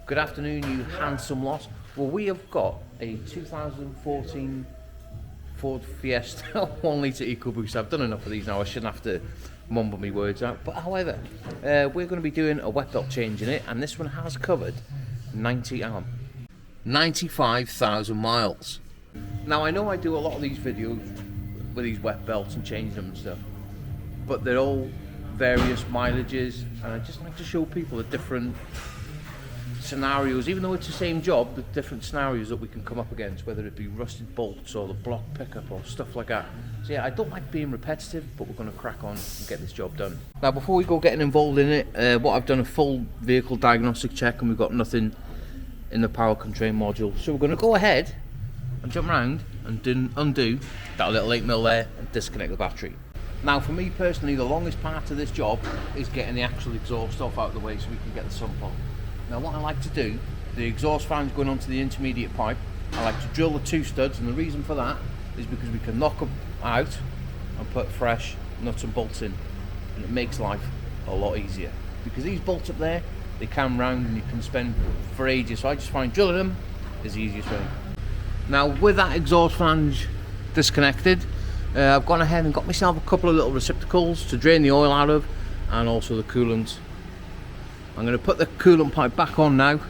Good afternoon, you handsome lot. Well, we have got a 2014 Ford Fiesta 1 litre EcoBoost. I've done enough of these now, I shouldn't have to mumble my words out. But however, we're going to be doing a wet belt change in it, and this one has covered 95,000 miles. Now, I know I do a lot of these videos with these wet belts and changing them and stuff, but they're all various mileages, and I just like to show people the different scenarios, even though it's the same job, the different scenarios that we can come up against, whether it be rusted bolts or the block pickup or stuff like that. So yeah, I don't like being repetitive, but we're going to crack on and get this job done. Now, before we go getting involved in it, what I've done a full vehicle diagnostic check, and we've got nothing in the power control module, so we're going to go ahead and jump around and undo that little 8mm there and disconnect the battery. Now, for me personally, the longest part of this job is getting the actual exhaust off out of the way so we can get the sump on. Now, what I like to do, the exhaust fan's going onto the intermediate pipe. I like to drill the two studs, and the reason for that is because we can knock them out and put fresh nuts and bolts in, and it makes life a lot easier. Because these bolts up there, they come round and you can spend for ages, so I just find drilling them is the easiest way. Now, with that exhaust flange disconnected, I've gone ahead and got myself a couple of little receptacles to drain the oil out of, and also the coolant. I'm going to put the coolant pipe back on now, and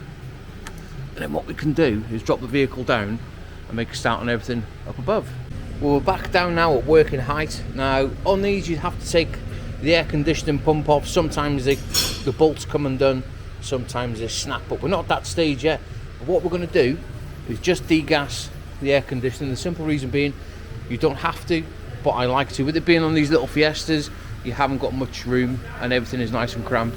then what we can do is drop the vehicle down and make a start on everything up above. Well, we're back down now at working height. Now, on these you have to take the air conditioning pump off. Sometimes the bolts come undone, sometimes they snap, but we're not at that stage yet. What we're going to do is just degas the air conditioning. The simple reason being, you don't have to, but I like to. With it being on these little Fiestas, you haven't got much room and everything is nice and cramped.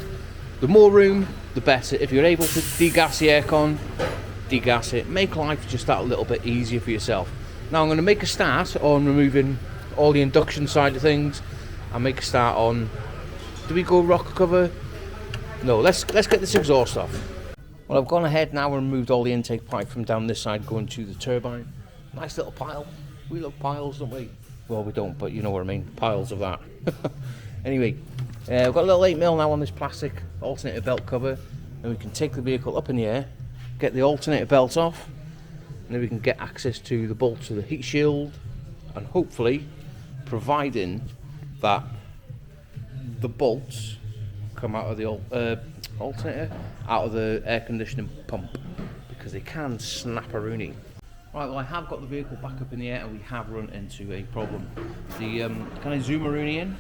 The more room, the better. If you're able to degas the aircon, degas it. Make life just that little bit easier for yourself. Now, I'm going to make a start on removing all the induction side of things. I'll make a start on, do we go rocker cover? No, let's get this exhaust off. Well, I've gone ahead now and removed all the intake pipe from down this side going to the turbine. Nice little pile. We love piles, don't we? Well, we don't, but you know what I mean. Piles of that. Anyway, we've got a little 8mm now on this plastic alternator belt cover, and we can take the vehicle up in the air, get the alternator belt off, and then we can get access to the bolts of the heat shield, and hopefully, providing that the bolts come out of the alternator, out of the air conditioning pump, because they can snap a rooney. Right, well, I have got the vehicle back up in the air, and we have run into a problem. Can I zoom a rooney in?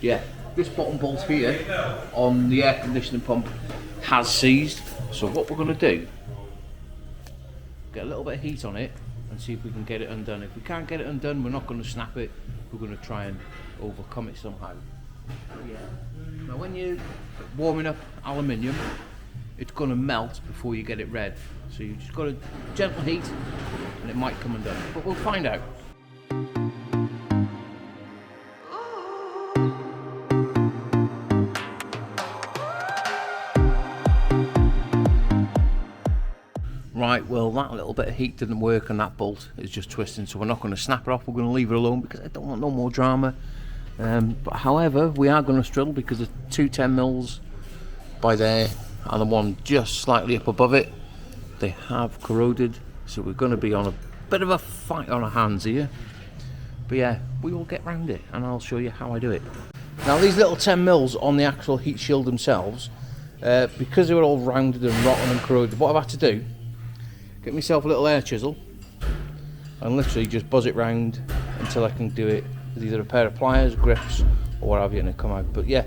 Yeah, this bottom bolt here on the air conditioning pump has seized. So what we're going to do, get a little bit of heat on it and see if we can get it undone. If we can't get it undone, we're not going to snap it. We're going to try and overcome it somehow. Yeah. Now, when you're warming up aluminium, it's going to melt before you get it red. So you just got a gentle heat and it might come undone. But we'll find out. Right, well, that little bit of heat didn't work and that bolt is just twisting, so we're not going to snap it off. We're going to leave it alone because I don't want no more drama. But however, we are going to struggle because the two 10mm by there and the one just slightly up above it, they have corroded, so we're going to be on a bit of a fight on our hands here. But yeah, we will get round it and I'll show you how I do it. Now, these little 10mm on the actual heat shield themselves, because they were all rounded and rotten and corroded, what I've had to do, get myself a little air chisel and literally just buzz it round until I can do it with either a pair of pliers, grips, or what have you, and it come out. But yeah,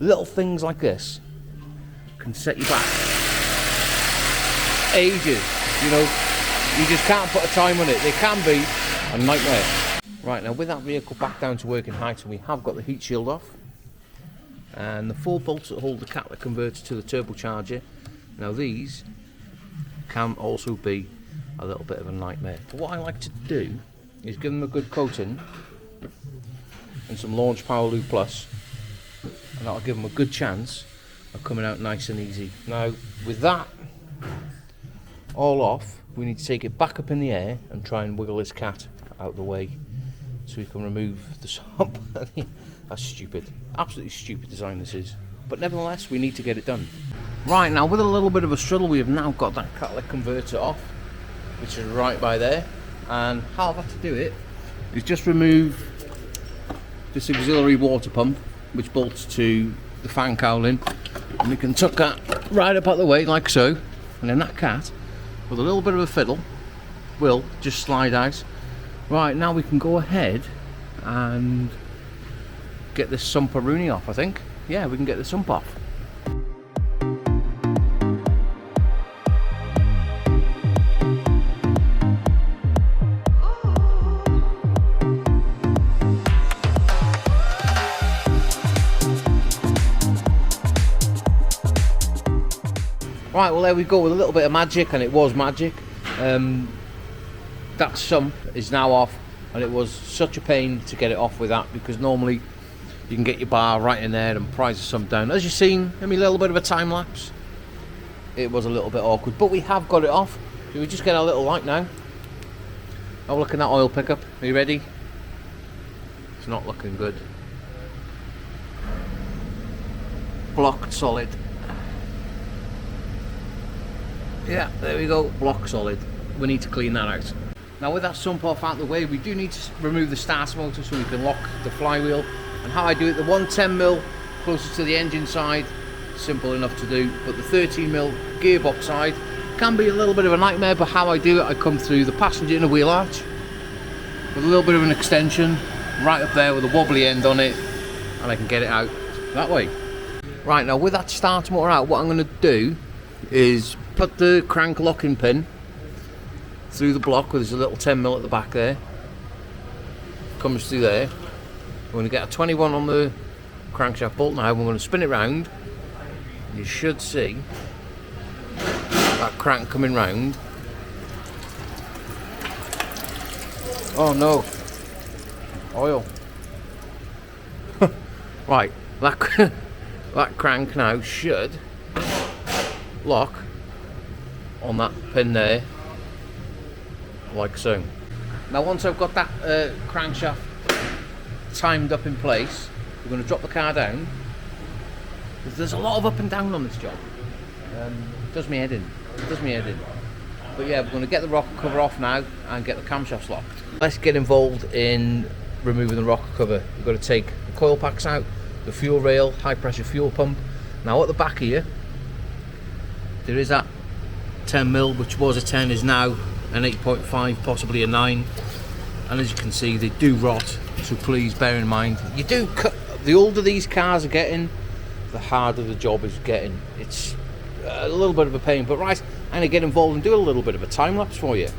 little things like this can set you back ages. You know, you just can't put a time on it. They can be a nightmare. Right, now with that vehicle back down to working height, and we have got the heat shield off, and the 4 bolts that hold the catalytic converter to the turbocharger. Now these can also be a little bit of a nightmare. But what I like to do is give them a good coating and some Launch Power Lube Plus, and that'll give them a good chance of coming out nice and easy. Now, with that all off, we need to take it back up in the air and try and wiggle this cat out of the way so we can remove the sump. That's stupid, absolutely stupid design this is, but nevertheless we need to get it done. Right, now with a little bit of a struggle, we have now got that catalytic converter off, which is right by there. And how I've had to do it is just remove this auxiliary water pump, which bolts to the fan cowling, and we can tuck that right up out the way like so, and then that cat, with a little bit of a fiddle, will just slide out. Right, now we can go ahead and get this sump-a-rooney off, I think. Yeah, we can get the sump off. Right, well there we go with a little bit of magic, and it was magic. That sump is now off, and it was such a pain to get it off with that, because normally you can get your bar right in there and prise the sump down. As you've seen, I mean, a little bit of a time lapse. It was a little bit awkward, but we have got it off. So we just get our little light now. Have a look at that oil pickup. Are you ready? It's not looking good. Blocked solid. Yeah, there we go, block solid. We need to clean that out. Now with that sump off out of the way, we do need to remove the starter motor so we can lock the flywheel. And how I do it, the 110mm closer to the engine side, simple enough to do, but the 13mm gearbox side can be a little bit of a nightmare. But how I do it, I come through the passenger inner wheel arch with a little bit of an extension right up there with a wobbly end on it, and I can get it out that way. Right, now with that starter motor out, what I'm going to do is put the crank locking pin through the block, where there's a little 10mm at the back there, comes through there. We're going to get a 21 on the crankshaft bolt now. We're going to spin it round. You should see that crank coming round. Oh no, oil. Right, that crank now should lock on that pin there, like so. Now once I've got that crankshaft timed up in place, we're going to drop the car down. There's a lot of up and down on this job. Does me head in. But yeah, we're going to get the rocker cover off now and get the camshafts locked. Let's get involved in removing the rocker cover. We've got to take the coil packs out, the fuel rail, high pressure fuel pump. Now at the back here, there is that 10mm, which was a 10, is now an 8.5, possibly a 9. And as you can see, they do rot, so please bear in mind, you do cut. The older these cars are getting, the harder the job is getting. It's a little bit of a pain, but right, I'm going to get involved and do a little bit of a time lapse for you.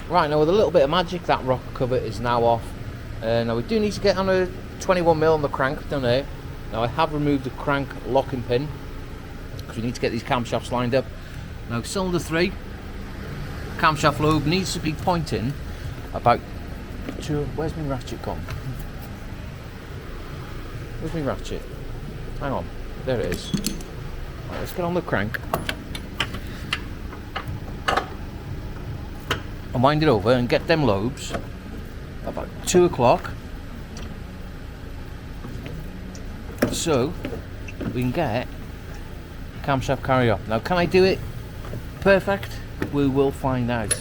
Right, now with a little bit of magic, that rocker cover is now off. Now we do need to get on a 21mm on the crank down there. Now I have removed the crank locking pin, because we need to get these camshafts lined up. Now cylinder 3, camshaft lobe needs to be pointing about to, where's my ratchet gone? Where's my ratchet? Hang on, there it is. Right, let's get on the crank. And wind it over and get them lobes about 2 o'clock, so we can get camshaft carry up. Now can I do it perfect? We will find out.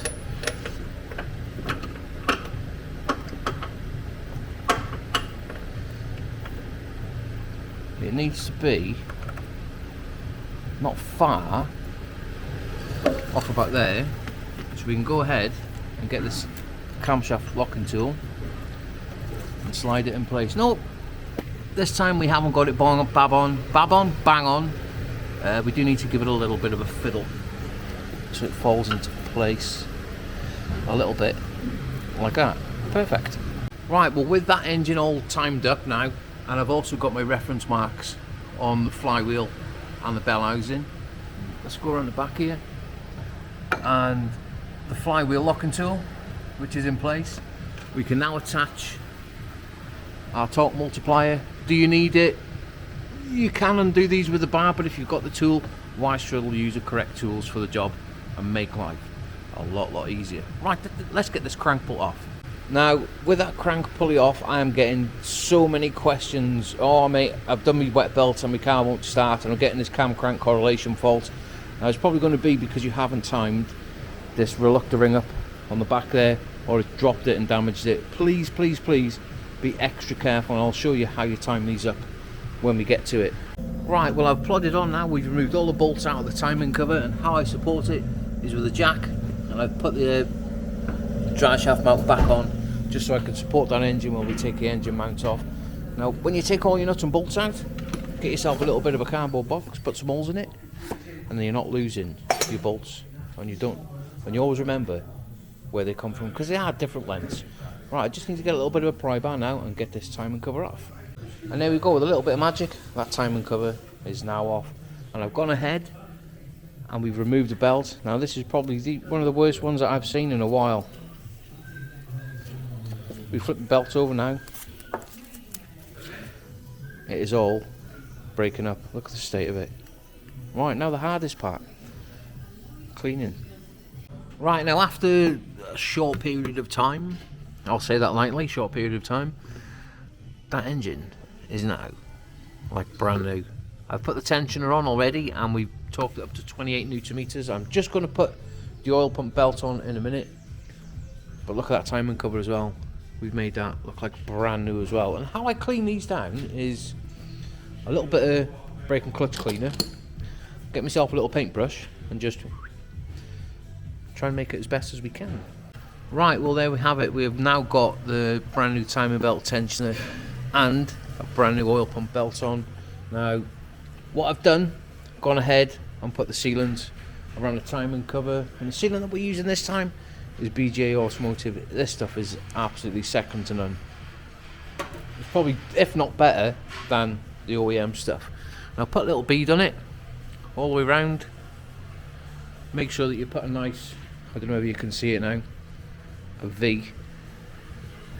It needs to be not far off about there, so we can go ahead and get this camshaft locking tool and slide it in place. Nope, this time we haven't got it bang on. We do need to give it a little bit of a fiddle so it falls into place. a little bit like that. Perfect. Right, well, with that engine all timed up now, and I've also got my reference marks on the flywheel and the bell housing. Let's go around the back here, and the flywheel locking tool, which is in place. We can now attach our torque multiplier. Do you need it? You can undo these with the bar, but if you've got the tool, why struggle? Use the correct tools for the job and make life a lot easier. Right, let's get this crank pulley off. Now, with that crank pulley off, I am getting so many questions. Oh mate, I've done my wet belt and my car won't start, and I'm getting this cam crank correlation fault. Now it's probably going to be because you haven't timed this reluctor ring up on the back there, or it's dropped it and damaged it. Please be extra careful, and I'll show you how you time these up when we get to it. Right, well, I've plodded on now. We've removed all the bolts out of the timing cover, and how I support it is with a jack, and I've put the drive shaft mount back on just so I can support that engine when we take the engine mount off. Now, when you take all your nuts and bolts out, get yourself a little bit of a cardboard box, put some holes in it, and then you're not losing your bolts, and you always remember where they come from, because they are different lengths. Right, I just need to get a little bit of a pry bar now and get this timing cover off. And there we go, with a little bit of magic, that timing cover is now off. And I've gone ahead and we've removed the belt. Now this is probably one of the worst ones that I've seen in a while. We flip the belt over now. It is all breaking up. Look at the state of it. Right, now the hardest part, cleaning. Right, now after a short period of time, I'll say that lightly, short period of time, that engine is now like brand new. I've put the tensioner on already, and we've torqued it up to 28 Newton meters. I'm just going to put the oil pump belt on in a minute, but look at that timing cover as well. We've made that look like brand new as well. And how I clean these down is a little bit of brake and clutch cleaner, get myself a little paintbrush and just try and make it as best as we can. Right, well, there we have it. We have now got the brand new timing belt tensioner and a brand new oil pump belt on. Now, what I've done, gone ahead and put the sealant around the timing cover, and the sealant that we're using this time is BJ Automotive. This stuff is absolutely second to none. It's probably, if not better, than the OEM stuff. Now, put a little bead on it all the way around. Make sure that you put a nice, I don't know if you can see it now, a V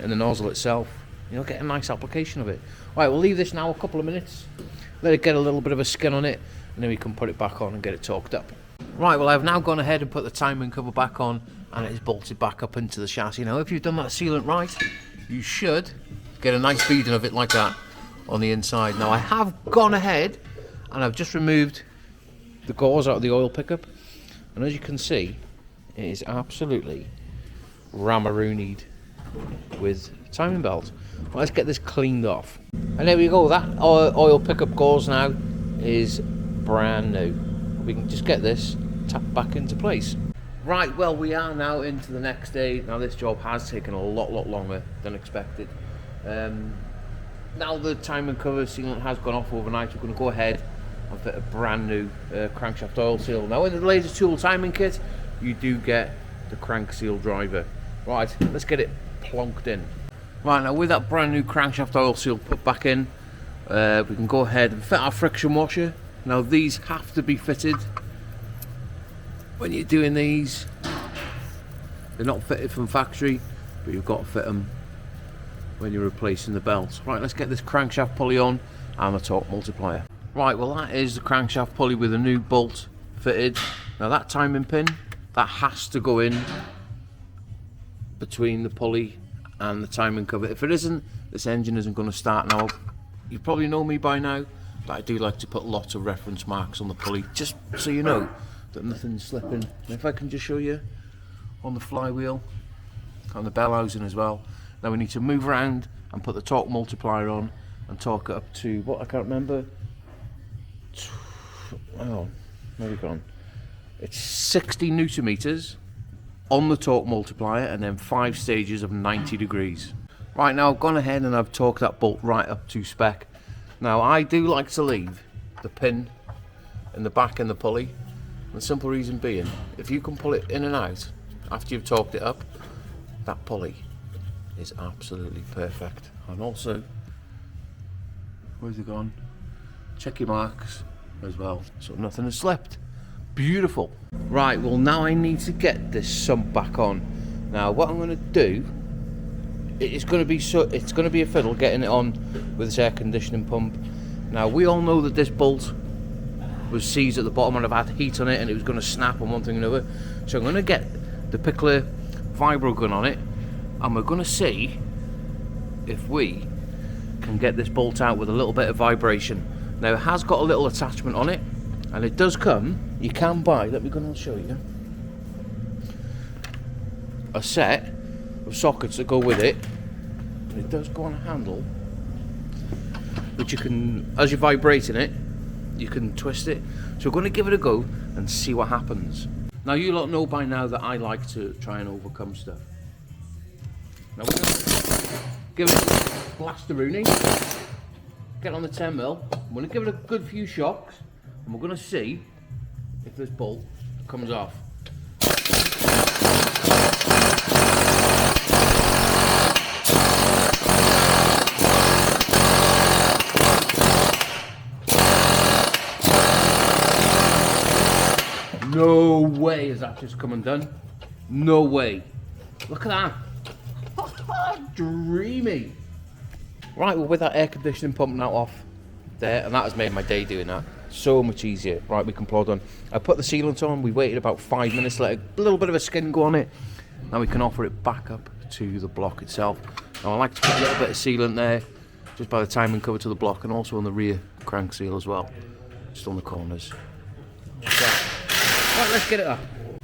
in the nozzle itself. You'll get a nice application of it. Right, we'll leave this now a couple of minutes, let it get a little bit of a skin on it, and then we can put it back on and get it torqued up. Right, well, I've now gone ahead and put the timing cover back on, and it is bolted back up into the chassis. Now, if you've done that sealant right, you should get a nice beading of it like that on the inside. Now, I have gone ahead and I've just removed the gauze out of the oil pickup, and as you can see, it is absolutely ramaroonied with timing belt. Well, let's get this cleaned off. And there we go, that oil pickup gauze now is brand new. We can just get this tapped back into place. Right, well, we are now into the next day. Now, this job has taken a lot longer than expected. Now the timing cover sealant has gone off overnight, we're going to go ahead and fit a brand new crankshaft oil seal. Now, in the laser tool timing kit, you do get the crank seal driver. Right, let's get it plonked in. Right, now with that brand new crankshaft oil seal put back in, we can go ahead and fit our friction washer. Now, these have to be fitted when you're doing these. They're not fitted from factory, but you've got to fit them when you're replacing the belts. Right, let's get this crankshaft pulley on and the torque multiplier. Right, well, that is the crankshaft pulley with a new bolt fitted. Now, that timing pin, that has to go in between the pulley and the timing cover. If it isn't, this engine isn't going to start. Now, you probably know me by now, but I do like to put lots of reference marks on the pulley, just so you know that nothing's slipping. And if I can just show you on the flywheel, on the bell housing as well. Now we need to move around and put the torque multiplier on and torque it up to, what, I can't remember. Hang on, where have we gone? It's 60 Newton meters on the torque multiplier, and then 5 stages of 90 degrees. Right, now I've gone ahead and I've torqued that bolt right up to spec. Now, I do like to leave the pin in the back in the pulley. The simple reason being, if you can pull it in and out after you've torqued it up, that pulley is absolutely perfect. And also, where's it gone? Check your marks as well, so nothing has slipped. Beautiful. Right, well now I need to get this sump back on. Now what I'm going to do, it's going to be a fiddle getting it on with this air conditioning pump. Now we all know that this bolt was seized at the bottom and I've had heat on it and it was going to snap on one thing and another. So I'm going to get the Pickler vibro gun on it and we're going to see if we can get this bolt out with a little bit of vibration. Now it has got a little attachment on it and it does come, you can buy, let me go and show you, a set of sockets that go with it, and it does go on a handle which you can, as you're vibrating it, you can twist it. So we're going to give it a go and see what happens. Now you lot know by now that I like to try and overcome stuff. Now we're going to give it a blasteroonie, get on the 10mm, I'm going to give it a good few shocks and we're going to see if this bolt comes off. No way is that just come undone. No way. Look at that. Dreamy. Right, well with that air conditioning pump now off there, and that has made my day doing that. So much easier. Right, we can plod on. I put the sealant on, we waited about 5 minutes, let a little bit of a skin go on it. Now we can offer it back up to the block itself. Now I like to put a little bit of sealant there, just by the timing cover to the block, and also on the rear crank seal as well, just on the corners. So, right, let's get it up.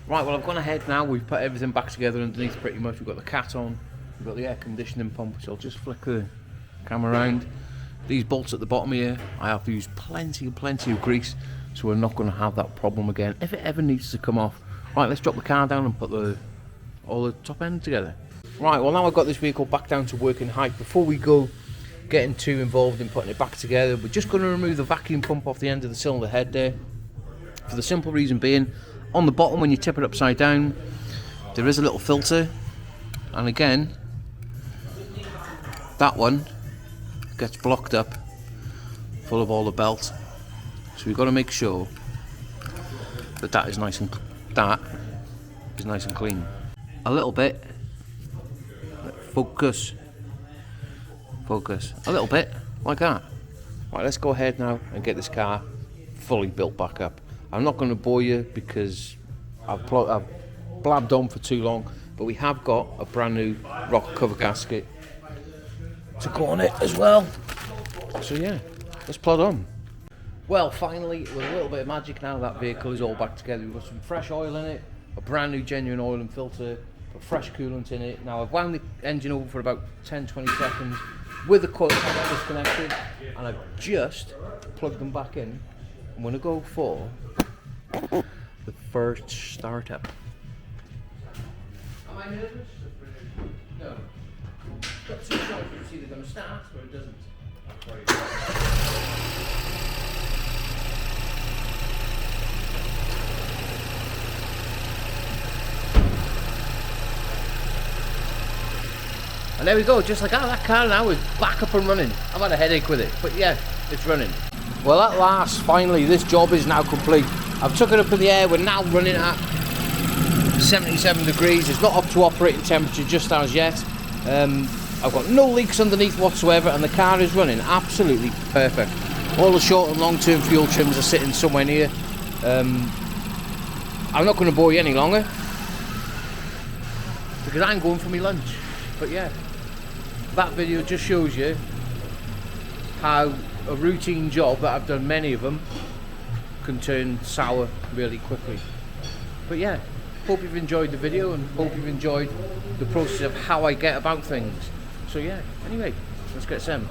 Right, well I've gone ahead now, we've put everything back together underneath pretty much. We've got the cat on, we've got the air conditioning pump, which I'll just flick the camera around. These bolts at the bottom here, I have used plenty of grease, so we're not going to have that problem again if it ever needs to come off. Right, let's drop the car down and put all the top end together. Right, well now I've got this vehicle back down to working height. Before we go getting too involved in putting it back together, we're just going to remove the vacuum pump off the end of the cylinder head there. For the simple reason being, on the bottom when you tip it upside down, there is a little filter, and again, that one gets blocked up full of all the belt, so we've got to make sure that that is nice and clean. A little bit, focus, a little bit like that. Right, let's go ahead now and get this car fully built back up. I'm not going to bore you because I've blabbed on for too long, but we have got a brand new rocker cover gasket to go on it as well. So yeah, let's plod on. Well, finally, with a little bit of magic now, that vehicle is all back together. We've got some fresh oil in it, a brand new genuine oil and filter, put fresh coolant in it. Now I've wound the engine over for about 10-20 seconds with the coil disconnected, and I've just plugged them back in. I'm going to go for the first startup. Am I nervous? No. Got two shots, it's either going to start or it doesn't. And there we go, just like that car now is back up and running. I've had a headache with it, but yeah, it's running. Well, at last, finally, this job is now complete. I've took it up in the air, we're now running at 77 degrees. It's not up to operating temperature just as yet. I've got no leaks underneath whatsoever, and the car is running absolutely perfect. All the short and long term fuel trims are sitting somewhere near. I'm not going to bore you any longer because I'm going for my lunch. But yeah, that video just shows you how a routine job that I've done many of them can turn sour really quickly. But yeah, hope you've enjoyed the video and hope you've enjoyed the process of how I get about things. So yeah, anyway, let's get some.